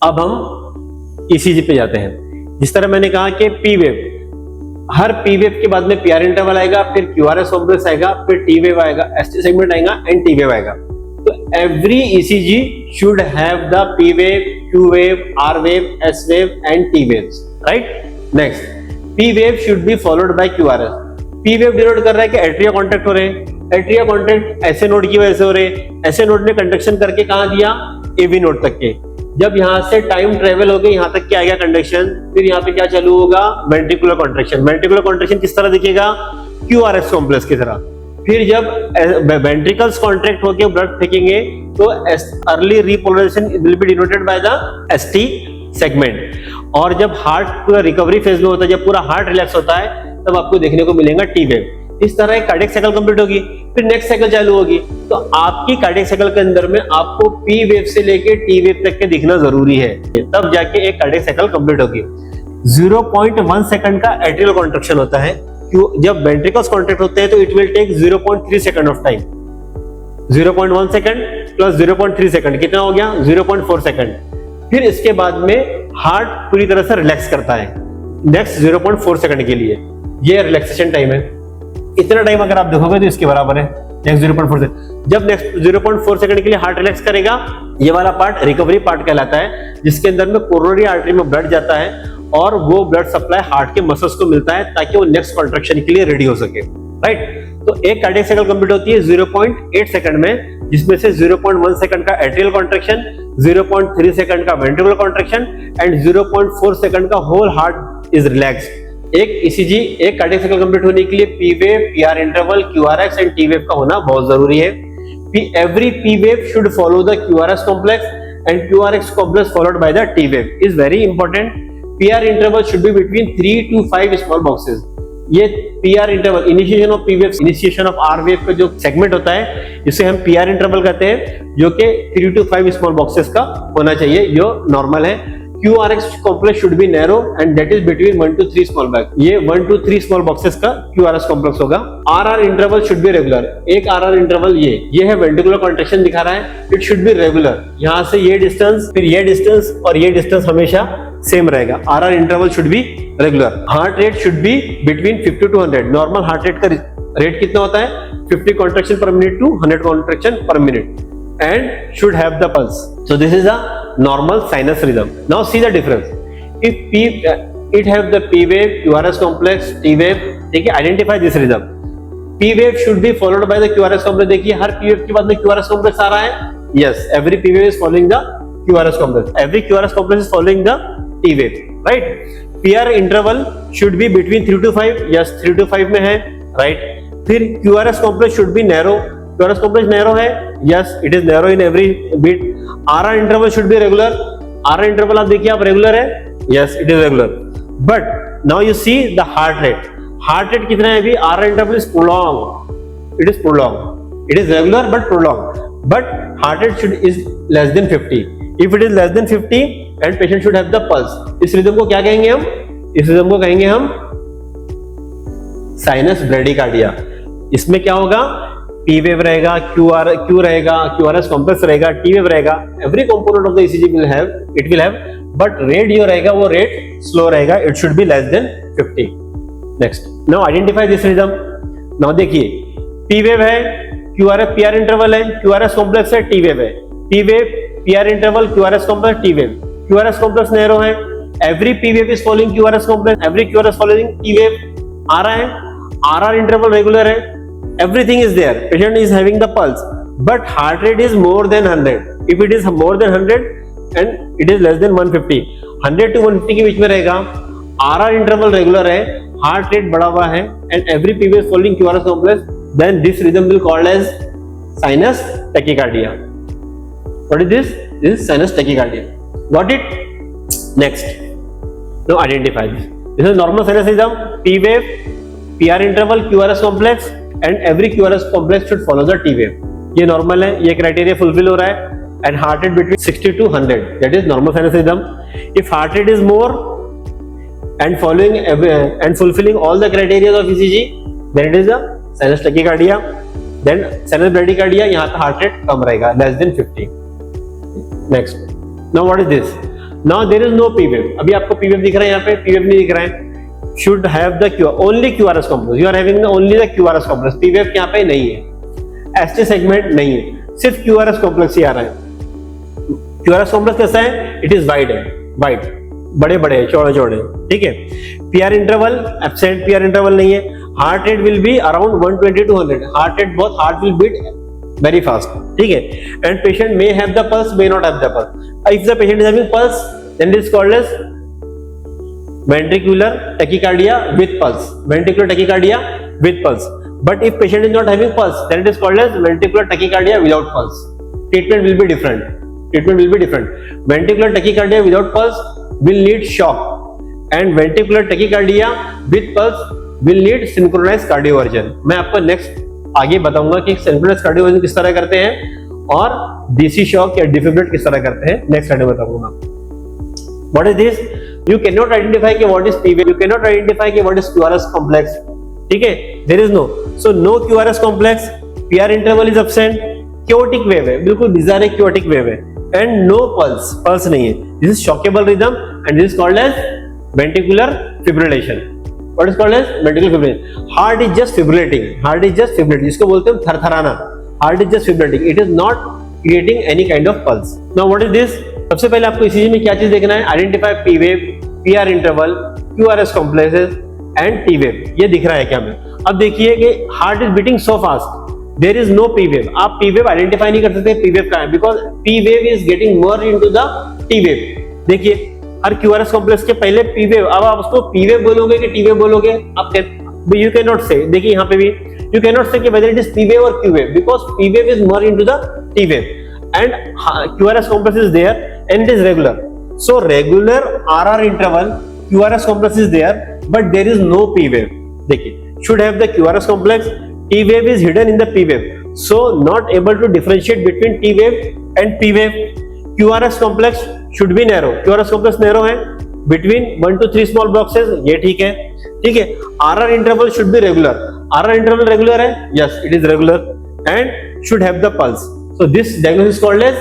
अब हम ईसीजी पे जाते हैं। जिस तरह मैंने कहा कि पी वेव, हर पी वेव के बाद में पीआर इंटरवल आएगा, फिर क्यूआरएस कॉम्प्लेक्स आएगा, फिर टी वेव आएगा, एसटी सेगमेंट आएगा एंड टी वेव आएगा। तो every ECG should have the P wave, Q wave, R wave, S wave and T waves, right. Next, P wave should be followed by QRS. P wave denote कर रहा है कि atria contract हो रहे हैं, atria contract ऐसे node की वजह से हो रहे हैं, ऐसे नोड ने कंडक्शन करके कहां दिया, एवी नोड तक के। जब यहां से टाइम ट्रेवल हो गई, यहां तक क्या आ गया कंडक्शन, फिर यहां पे क्या चालू होगा, वेंट्रिकुलर कॉन्ट्रैक्शन। वेंट्रिकुलर कॉन्ट्रैक्शन किस तरह दिखेगा, क्यूआरएस कॉम्प्लेक्स की तरह। फिर जब वेंट्रिकल्स कॉन्ट्रैक्ट होकर ब्लड फेंकेंगे तो early repolarization will be denoted by the ST segment. और जब हार्ट पूरा रिकवरी फेज में होता है, जब पूरा हार्ट रिलैक्स होता है, तब आपको देखने को मिलेगा टी वेव। इस तरह एक कार्डियक साइकिल कंप्लीट होगी, फिर नेक्स्ट साइकिल चालू होगी। तो आपकी कार्डियक साइकिल के अंदर में आपको पी वेव से लेके टी वेव तक के दिखना जरूरी है, तब जाके एक कार्डियक साइकिल कंप्लीट होगी। 0.1 सेकंड का एट्रियल कॉन्ट्रैक्शन होता है। जब वेंट्रिकल्स कॉन्ट्रैक्ट होते हैं तो it will take 0.3 second of time. 0.1 second plus 0.3 second कितना हो गया, 0.4 सेकंड। फिर इसके बाद में हार्ट पूरी तरह से रिलैक्स करता है नेक्स्ट 0.4 सेकंड के लिए, ये रिलैक्सेशन टाइम है। इतना टाइम अगर आप देखोगे तो इसके बराबर है नेक्स्ट 0.4 सेकंड। जब नेक्स्ट 0.4 सेकंड के लिए हार्ट रिलैक्स करेगा, ये वाला पार्ट रिकवरी पार्ट कहलाता है, जिसके अंदर में कोरोनरी आर्टरी में ब्लड जाता है और वो ब्लड सप्लाई हार्ट के मसल्स को मिलता है ताकि वो नेक्स्ट कॉन्ट्रैक्शन के लिए रेडी हो सके, राइट। तो एक कार्डियक साइकिल कंप्लीट होती है 0.8 सेकंड में, जिसमें से 0.1 सेकंड का एट्रियल कॉन्ट्रैक्शन, 0.3 सेकंड का वेंट्रिकुलर कॉन्ट्रैक्शन एंड 0.4 सेकंड का होल हार्ट इज रिलैक्स्ड। एक ईसीजी, एक कार्डियक साइकिल कंप्लीट होने के लिए P wave, PR interval, QRS and T wave का होना बहुत जरूरी है। Every P wave should follow the QRS complex and QRS complex followed by the T wave is very important. PR interval should be between 3 to 5 small boxes. ये PR interval, initiation of P wave, initiation of R wave का जो segment होता है, जिसे हम PR interval कहते हैं, जो कि 3 to 5 स्मॉल बॉक्सेस का होना चाहिए, जो नॉर्मल है। QRS complex should be narrow and that is between 1 to 3 small box. ये 1 to 3 स्मॉल बॉक्सेस का QRS कॉम्प्लेक्स होगा। RR interval should be regular. एक RR इंटरवल ये है वेंट्रिकुलर कॉन्ट्रैक्शन दिखा रहा है, इट शुड बी रेगुलर। यहां से ये डिस्टेंस, फिर ये डिस्टेंस और ये डिस्टेंस हमेशा सेम रहेगा। RR interval should be regular. Heart rate should be between 50 to 100। Normal heart rate का रेट कितना होता है, 50 contraction per minute to 100 contraction per minute, and should have the pulse. So this is a normal sinus rhythm. Now see the difference. If it have the P wave, QRS complex, T wave, देखिए identify this rhythm. P wave should be followed by the QRS complex. देखिए हर P wave के बाद में QRS complex आ रहा है. Yes, every P wave is following the QRS complex. Every QRS complex is following the T wave, right? PR interval should be between 3 to 5. Yes, 3 to 5 में है, right? फिर QRS complex should be narrow. QRS complex narrow है, yes, it is narrow in every bit. RR interval should be regular. RR interval आप देखिए आप regular है, yes, it is regular. But now you see the heart rate. Heart rate कितना है अभी? RR interval is prolonged. It is prolonged. It is regular but prolonged. But heart rate is less than 50. If it is less than 50, and patient should have the pulse. इस rhythm को क्या कहेंगे हम? इस rhythm को कहेंगे हम sinus bradycardia. इसमें क्या होगा? P wave रहेगा, Q रहेगा, QRS कॉम्प्लेक्स रहेगा, T wave रहेगा। Every component of the ECG will have, but rate जो रहेगा वो rate slow रहेगा, it should be less than 50. Next, now identify this rhythm. Now देखिए, P wave है, QRS PR इंटरवल है, QRS complex है, T wave है। P wave, PR interval, QRS complex, T wave। QRS complex narrow है, every P wave is following QRS complex, every QRS following T wave आ रहा है। RR interval regular है, everything is there, patient is having the pulse, but heart rate is more than 100. If it is more than 100 and it is less than 150, 100 to 150 के बीच में रहेगा। RR interval regular है, heart rate बढ़ा हुआ है and every P wave following QRS complex, then this rhythm will called as sinus tachycardia. What is this? This is sinus tachycardia. Got it? Next, now identify this. This is normal sinus rhythm, P wave, PR interval, QRS complex and every QRS complex should follow the T wave. ये normal है, ये criteria fulfill हो रहा है and heart rate between 60 to 100, that is normal sinus rhythm. If heart rate is more and following and fulfilling all the criteria of ECG, then it is a sinus tachycardia. Then sinus bradycardia, यहाँ का heart rate कम रहेगा, less than 50. Next, now what is this? Now there is no P wave, अभी आपको P wave दिख रहा है, यहाँ पे पी वेव नहीं दिख रहा है। Should have the only QRS complex, you are having only the QRS complex, P wave यहाँ पे नहीं है, एसटी सेगमेंट नहीं है, सिर्फ क्यूआरएस कॉम्प्लेक्स ही आ रहा है। क्यूआरएस कॉम्प्लेक्स कैसा है, इट इज वाइड है, वाइड, बड़े बड़े चौड़े चौड़े, ठीक है। PR interval absent, PR interval नहीं है। Heart rate will be around 120 to 100, heart rate बहुत, heart will beat very fast, ठीक है। And patient may have the pulse, may not have the pulse. If the patient is having pulse then it is called as ventricular tachycardia with pulse, ventricular tachycardia with pulse. But if patient is not having pulse, then it is called as ventricular tachycardia without pulse. Treatment will be different, treatment will be different. Ventricular tachycardia without pulse will need shock, and ventricular tachycardia with pulse will need synchronized cardioversion. मैं आपको next आगे बताऊंगा कि synchronized cardioversion किस तरह करते हैं और DC shock या defibrillate किस तरह करते हैं, next slide में बताऊंगा। What is this? You cannot identify कि what is P wave, you cannot identify कि what is QRS complex, ठीक है। There is no, so no QRS complex, PR interval is absent, chaotic wave है, बिल्कुल bizarre chaotic wave है, and no pulse, pulse नहीं है। This is shockable rhythm and this is called as ventricular fibrillation. What is called as ventricular fibrillation? Heart is just fibrillating, heart is just fibrillating, जिसको बोलते हैं थरथराना, heart is just fibrillating, it is not creating any kind of pulse. Now what is this? सबसे पहले आपको इसी में क्या चीज देखना है, identify P wave, PR interval, QRS complexes and T wave, ये दिख रहा है क्या में। अब देखिए कि heart is beating so fast, there is no P wave, आप पी वेव आइडेंटिफाई नहीं कर सकते पी वेव कहां है, because P wave is getting merge into the T wave. देखिए हर क्यूआरएस कॉम्प्लेक्स के पहले पी वेव, अब आप उसको पी वेव बोलोगे कि टी वेव बोलोगे, आप यू कैन नॉट से, देखिए यहाँ पे भी यू कैन नॉट से कि whether it is P wave और Q wave, because P wave is merge into the T wave and QRS complex is there and it is regular. So regular RR interval QRS complex is there, but there is no P wave. देखिए should have the QRS complex, T wave is hidden in the P wave, so not able to differentiate between T wave and P wave. QRS complex should be narrow, QRS complex narrow है, between 1 to 3 small boxes, ये ठीक है, ठीक है। RR interval should be regular, RR interval regular है, yes it is regular, and should have the pulse. So this diagnosis is called as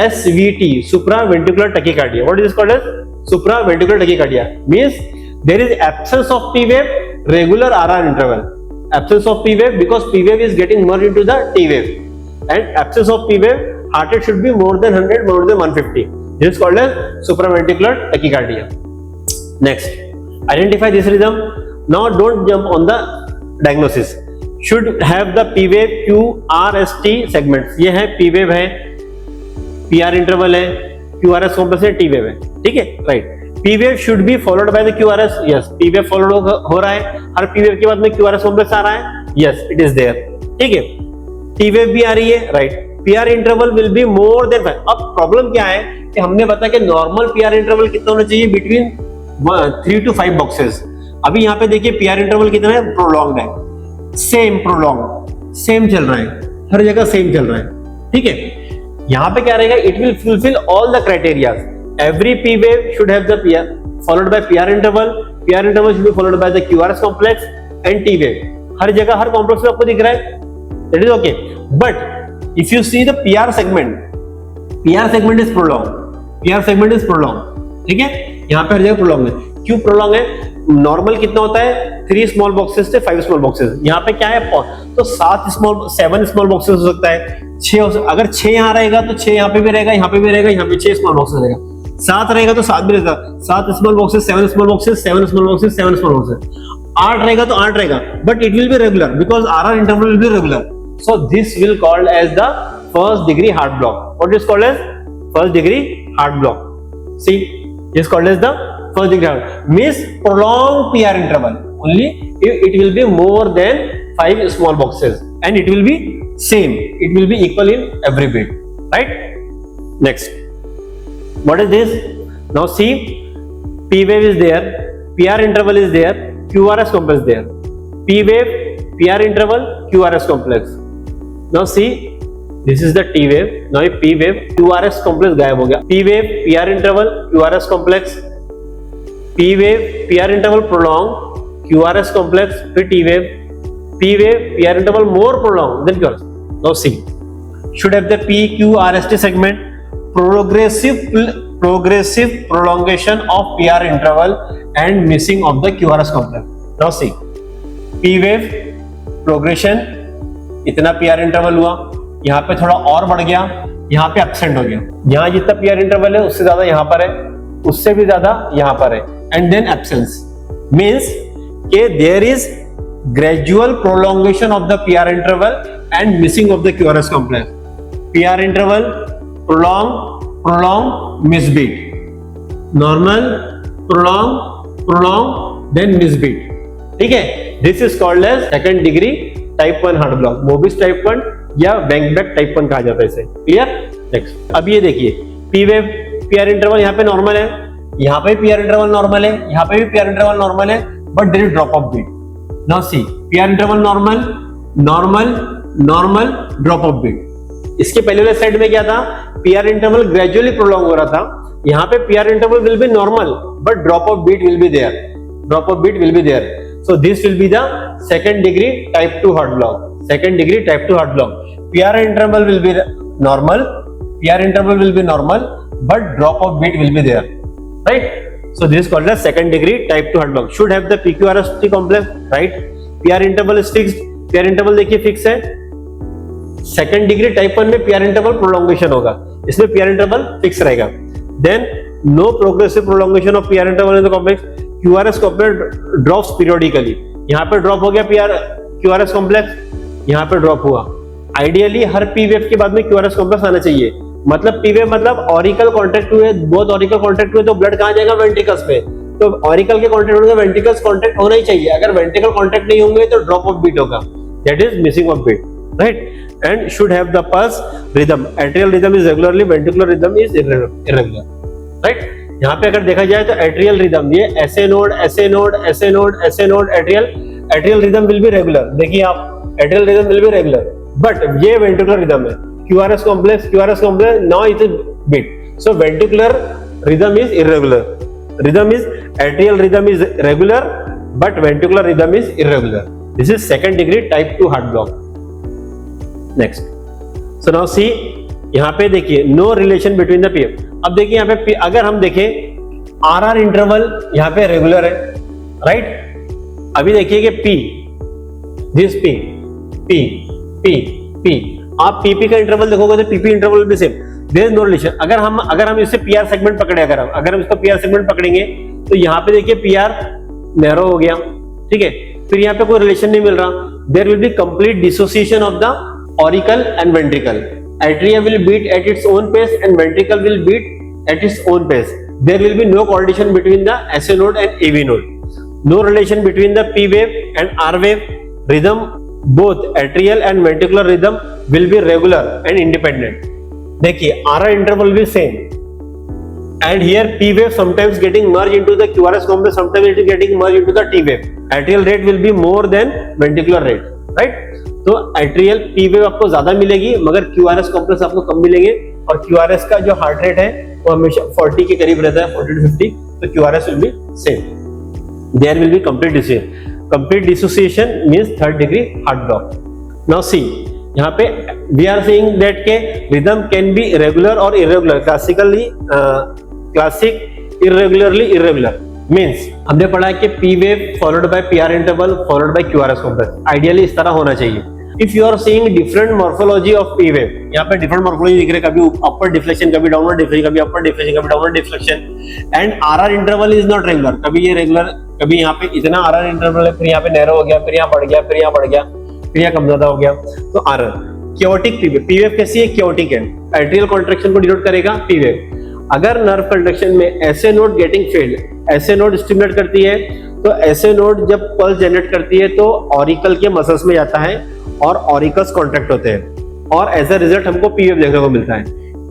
SVT, supraventricular tachycardia. What is this called as? Supraventricular tachycardia means there is absence of P wave, regular RR interval. Absence of P wave because P wave is getting merged into the T wave, and absence of P wave, heart rate should be more than 100, more than 150. This is called as supraventricular tachycardia. Next, identify this rhythm. Now don't jump on the diagnosis. Should have the P wave, Q, R, S, T segments. ये है P wave है, PR interval है, QRS complex है, T wave है, ठीक है, right. P wave should be followed by the QRS. Yes, P wave followed हो रहा है, हर P wave के बाद में QRS complex आ रहा है, yes, it is there, ठीक है। T wave भी आ रही है, right. PR interval will be more than 5. अब प्रॉब्लम क्या है कि हमने बताया कि नॉर्मल PR interval कितना होना चाहिए, बिटवीन 3 to 5 boxes। अभी यहाँ पे देखिए PR interval कितना है, प्रोलॉन्ग है, सेम प्रोलॉन्ग, सेम चल रहा है, हर जगह सेम चल रहा है, ठीक है। यहां पे क्या रहेगा, it will fulfil all the criteria. Every P wave should have the PR followed by PR interval, PR interval should be followed by the QRS complex and T wave. हर जगह हर कॉम्प्लेक्स में आपको दिख रहा है, that is okay. But if you see the PR segment, PR segment is prolong, PR segment is prolong, ठीक है। यहाँ पे हर जगह प्रोलॉन्ग है, क्यों प्रोलॉन्ग है? नॉर्मल कितना होता है, 3 स्मॉल बॉक्सेस से 5 स्मॉल बॉक्सेस, यहाँ पे क्या है तो 7 स्मॉल बॉक्सेस हो सकता है, 6 अगर 6 यहाँ रहेगा तो 6 यहाँ पे भी रहेगा, यहाँ पे भी रहेगा, यहाँ पे 6 स्मॉल बॉक्सेस रहेगा, 7 रहेगा तो 7 भी रहेगा, 7 small boxes, 7 small boxes, 7 small boxes, 7 small boxes, 8 रहेगा तो 8 रहेगा, but it will be regular because RR interval will be regular, so this will called as the first degree heart block. What is called as first degree heart block, see is called as the first degree heart, means prolonged PR interval only it will be more than 5 small boxes and it will be same, it will be equal in every bit, right? Next, what is this? Now see, P wave is there, PR interval is there, QRS complex there, P wave, PR interval, QRS complex. Now see, this is the T wave, now P wave, QRS complex गायब हो गया, P wave, PR interval, QRS complex, P wave, PR interval prolonged, QRS complex, फिर T wave, P wave, PR interval more prolonged than QRS. Now see, should have the P, Q, R, S, T segment, progressive prolongation of PR interval and missing of the QRS complex. Now see, P wave progression, इतना PR interval हुआ, यहाँ पे थोड़ा और बढ़ गया, यहाँ पे absent हो गया, यहाँ जितना PR interval है उससे ज्यादा यहाँ पर है, उससे भी ज्यादा यहाँ पर है, and then absence means कि there is gradual prolongation of the PR interval and missing of the QRS complex. PR interval prolong, miss beat. Normal, prolong, then miss beat. ठीक है? This is called as second degree type 1 heart block. Mobis type 1 या Wengbeck type 1 कहा जाता है इसे. Clear? Next. अब ये देखिए, P wave PR interval यहाँ पे नॉर्मल है, यहाँ पे PR interval नॉर्मल है, यहाँ पे भी PR interval नॉर्मल है, but there is drop of beat. Now see, PR interval normal, drop of beat. इसके पहले वाले स्लाइड में क्या था, PR इंटरवल ग्रेजुअली प्रोलॉन्ग हो रहा था, यहाँ पे PR interval will be normal but drop of beat will be there, so this will be the second degree type 2 heart block. PR interval will be normal but drop of beat will be there, right? So this called the second degree type 2 heart block. Should have the PQRS complex, right? PR interval is fixed, PR interval देखिए fix है. Second degree type 1 में PR interval prolongation होगा, इसमें PR interval fix रहेगा. Then no progressive prolongation of PR interval in the complex. QRS complex drops periodically. यहाँ पे drop हो गया QRS कॉम्प्लेक्स, यहाँ पे ड्रॉप हुआ. आइडियली हर P वेव के बाद में QRS कॉम्प्लेक्स आना चाहिए. मतलब P वेव मतलब ऑरिकल कॉन्टेक्ट हुए, बहुत ऑरिकल कॉन्टेक्ट हुए तो ब्लड कहाँ जाएगा, वेंट्रिकल्स पे. तो ऑरिकल के कॉन्टेक्ट होने वेंट्रिकल्स कॉन्टेक्ट होना ही चाहिए. अगर वेंट्रिकल कॉन्टेक्ट नहीं होंगे तो ड्रॉप ऑफ बीट होगा, that is missing of beat, right? And should have the pulse rhythm. Atrial rhythm is regularly, ventricular rhythm is irregular, right? यहाँ पे अगर देखा जाए तो atrial rhythm, ये SA node, atrial rhythm will be regular. देखिए आप, atrial rhythm will be regular, but ये ventricular rhythm है. QRS complex, now it is beat. So ventricular rhythm is irregular. Atrial rhythm is regular, but ventricular rhythm is irregular. This is second degree type 2 heart block. Next, so now see, यहाँ पे देखिए no relation between the PF. अब देखिए यहाँ पे अगर हम देखें आरआर इंटरवल यहाँ पे रेगुलर है, राइट? अभी देखिए कि पी, दिस पी, आप पीपी का इंटरवल देखोगे तो पीपी इंटरवल भी same, there is no relation. अगर हम इससे पीआर सेगमेंट पकड़े, अगर हम इसको पीआर सेगमेंट पकड़ेंगे तो यहाँ पे देखिए पीआर नैरो हो गया, ठीक है? फिर यहाँ पे कोई रिलेशन नहीं मिल रहा. There will be complete dissociation of the auricle and ventricle. Atria will beat at its own pace and ventricle will beat at its own pace. There will be no coordination between the SA node and AV node. No relation between the P wave and R wave rhythm. Both atrial and ventricular rhythm will be regular and independent. देखिए RR interval will be same. And here P wave sometimes getting merged into the QRS complex, sometimes it is getting merged into the T wave. Atrial rate will be more than ventricular rate, right? तो atrial P wave आपको ज्यादा मिलेगी मगर QRS complex आपको कम मिलेंगे. और QRS का जो हार्ट रेट है वो हमेशा 40 के करीब रहता है, 40 to 50. तो QRS will be same. There will be complete dissociation means third degree heart block. Now see, यहाँ पे वी आर सेइंग दैट के रिदम कैन बी रेगुलर और इरेगुलर. क्लासिक इरेगुलरली मीन्स हमने पढ़ा है कि P wave followed by PR interval followed by QRS complex. Ideally इस तरह होना चाहिए. If you are seeing different morphology of P wave, यहाँ पे डिफरेंट मॉर्फोलॉजी दिख रहे, कभी अपर डिफ्लेक्शन, कभी डाउनवर्ड डिफ्लेक्शन, कभी अपर डिफ्लेक्शन, कभी downward deflection. And RR interval is not regular. कभी ये रेगुलर, कभी यहाँ पे इतना RR इंटरवल है, फिर यहाँ पे नैरो हो गया, फिर यहाँ बढ़ गया, फिर यहाँ बढ़ गया, फिर यहाँ कम ज्यादा हो गया. तो RR क्योटिक P वेव कैसी है? क्योटिक है. एट्रियल कॉन्ट्रैक्शन को डिनोट करेगा P वेव. अगर नर्व कंडक्शन में SA node getting failed, SA node stimulate करती है, तो SA नोड जब पल्स जनरेट करती है तो ऑरिकल के मसल्स में जाता है और ऑरिकल्स कॉन्ट्रैक्ट होते हैं और एज अ रिजल्ट हमको P वेव देखने को मिलता है.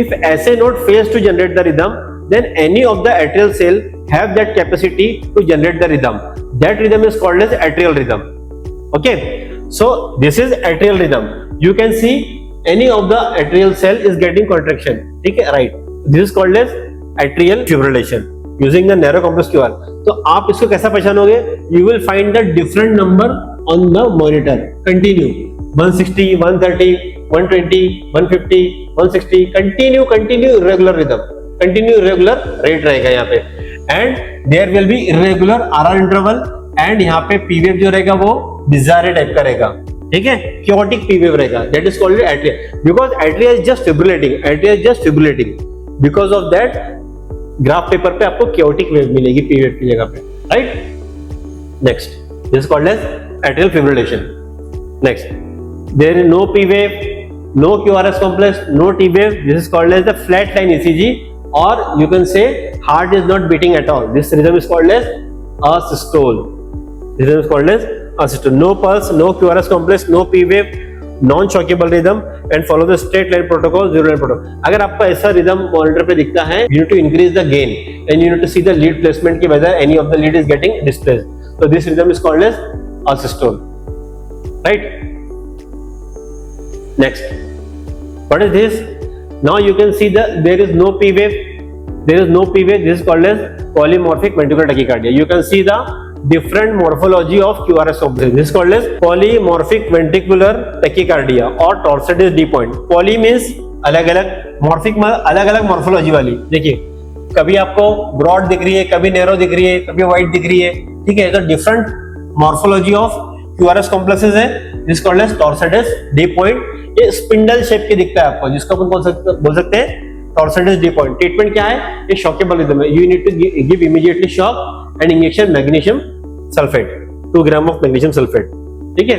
If SA node fails to generate the rhythm, then any of the atrial cell have that capacity to generate the rhythm. That rhythm is called as atrial rhythm. Okay, so this is atrial rhythm. You can see any of the atrial cell is getting contraction, ठीक है, right? This is called as atrial fibrillation using the narrow complex QR. तो आप इसको कैसा पहचानोगे? You will find the different number on the monitor. Continue 160, 130, 120, 150, 160. Continue irregular rhythm. Continue irregular rate रहेगा यहाँ पे, and there will be irregular RR interval, and यहाँ पे P wave जो रहेगा वो डिजायरेट टाइप का रहेगा, ठीक है, क्योटिक पी वेव रहेगा, that is called atria, because atria is just fibrillating, because of that graph paper पे आपको क्योटिक वेव मिलेगी पी वेव की जगह पे, right. Next, this is called as atrial fibrillation. Next, there is no P wave, no QRS complex, no T wave. This is called as the flat line ECG, or you can say heart is not beating at all. This rhythm is called as asystole. This rhythm is called as asystole. No pulse, no QRS complex, no P wave, non-shockable rhythm, and follow the straight line protocol, zero line protocol. अगर आपको ऐसा rhythm monitor पे दिखता है, you need to increase the gain and you need to see the lead placement की whether any of the lead is getting displaced. So this rhythm is called as asystole, right? Next, what is this? Now you can see there is no P wave. There is no P wave. This is called as polymorphic ventricular tachycardia. You can see the different morphology of QRS complex. This is called as polymorphic ventricular tachycardia or Torsades D point. Poly means अलग अलग, morphic अलग अलग morphology वाली. देखिए, कभी आपको broad दिख रही है, कभी narrow दिख रही है, कभी wide दिख रही है, ठीक है, तो different morphology of QRS complexes है. This is called as Torsades D point. ये स्पिंडल शेप के दिखता है आपको, जिसको अपन बोल सकते हैं टॉर्सेडस डी पॉइंट। ट्रीटमेंट क्या है? ये शॉकेबल रिदम है, you need to give immediately shock and injection magnesium sulphate, 2 gram of magnesium sulphate, ठीक है।